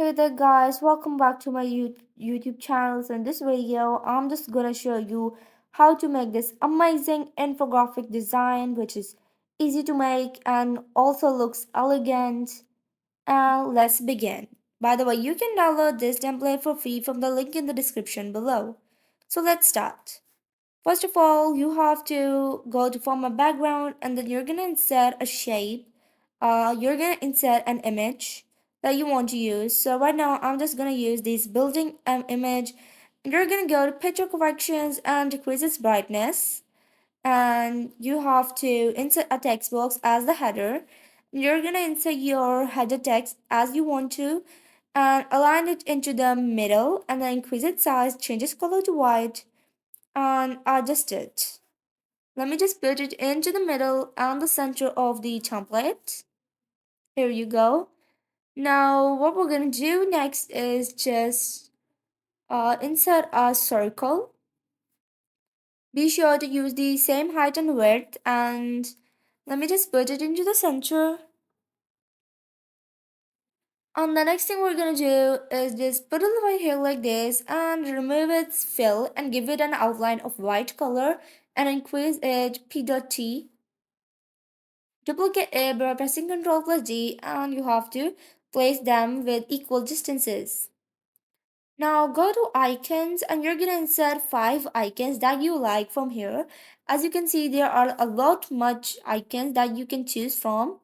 Hey there guys, welcome back to my YouTube channel. So in this video, I'm just gonna show you how to make this amazing infographic design which is easy to make and also looks elegant. And let's begin. By the way, you can download this template for free from the link in the description below. So let's start. First of all, you have to go to form a background and then you're gonna insert a shape. You're gonna insert an image that you want to use. So right now I'm just gonna use this building image. You're gonna go to picture corrections and decrease its brightness. And you have to insert a text box as the header. You're gonna insert your header text as you want to and align it into the middle and then increase its size, change its color to white and adjust it. Let me just put it into the middle and the center of the template. Here you go. Now what we're gonna do next is just insert a circle. Be sure to use the same height and width and let me just put it into the center. And the next thing we're gonna do is just put it right here like this and remove its fill and give it an outline of white color and increase it P.T. Duplicate A by pressing Ctrl plus D and you have to place them with equal distances. Now go to icons and you're gonna insert 5 icons that you like from here. As you can see there are a lot much icons that you can choose from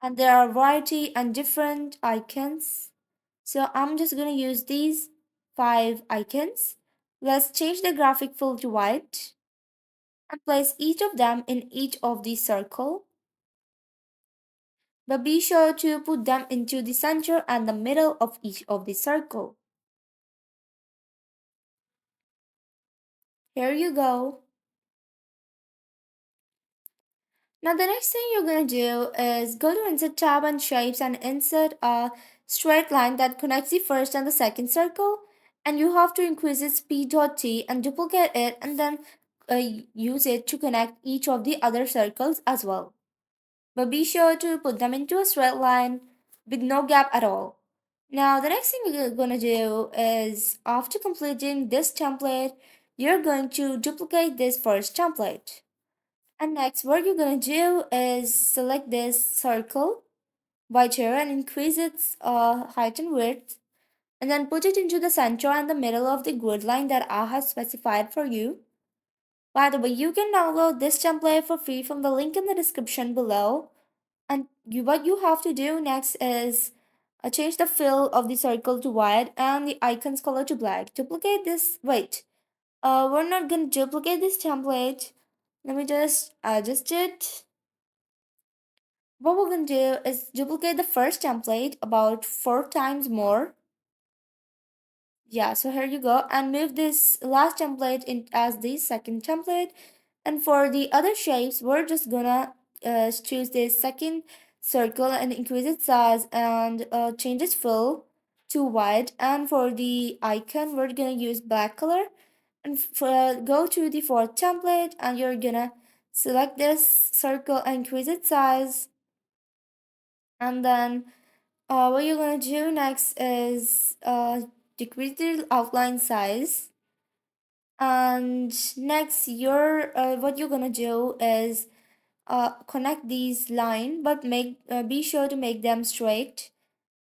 and there are variety and different icons. So I'm just gonna use these 5 icons. Let's change the graphic fill to white and place each of them in each of the circle. But be sure to put them into the center and the middle of each of the circle. Here you go. Now the next thing you're going to do is go to insert tab and shapes and insert a straight line that connects the first and the second circle and you have to increase its P.T and duplicate it and then use it to connect each of the other circles as well. But be sure to put them into a straight line with no gap at all. Now the next thing we're gonna do is after completing this template, you're going to duplicate this first template. And next what you're gonna do is select this circle by chair and increase its height and width and then put it into the center and the middle of the grid line that I have specified for you. By the way, you can download this template for free from the link in the description below. And what you have to do next is change the fill of the circle to white and the icon's color to black. Duplicate this. Wait, we're not gonna duplicate this template. Let me just adjust it. What we're gonna do is duplicate the first template about 4 times more. Yeah, so here you go, and move this last template in as the second template. And for the other shapes, we're just gonna choose this second circle and increase its size and change its fill to white. And for the icon, we're gonna use black color. And go to the fourth template and you're gonna select this circle and increase its size. And then what you're gonna do next is decrease the outline size. And next, what you're gonna do is connect these line, but make be sure to make them straight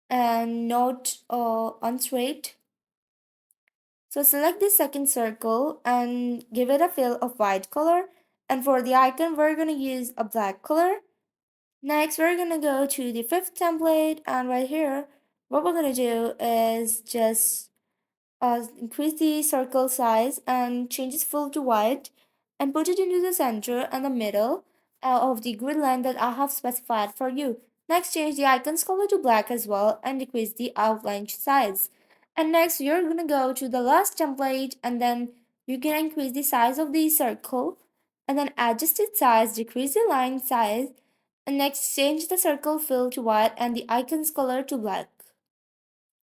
and not unstraight. So select the second circle and give it a fill of white color. And for the icon, we're gonna use a black color. Next, we're gonna go to the fifth template, and right here, what we're gonna do is just increase the circle size and change its fill to white and put it into the center and the middle of the grid line that I have specified for you. Next, change the icon's color to black as well and decrease the outline size. And next, you're gonna go to the last template and then you can increase the size of the circle and then adjust its size, decrease the line size, and next change the circle fill to white and the icon's color to black.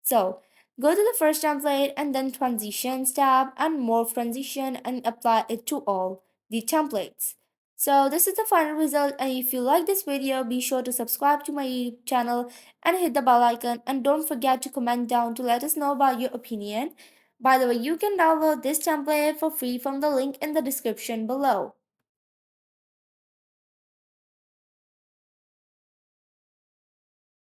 So go to the first template and then transitions tab and morph transition and apply it to all the templates. So this is the final result, and if you like this video, be sure to subscribe to my YouTube channel and hit the bell icon, and don't forget to comment down to let us know about your opinion. By the way, you can download this template for free from the link in the description below.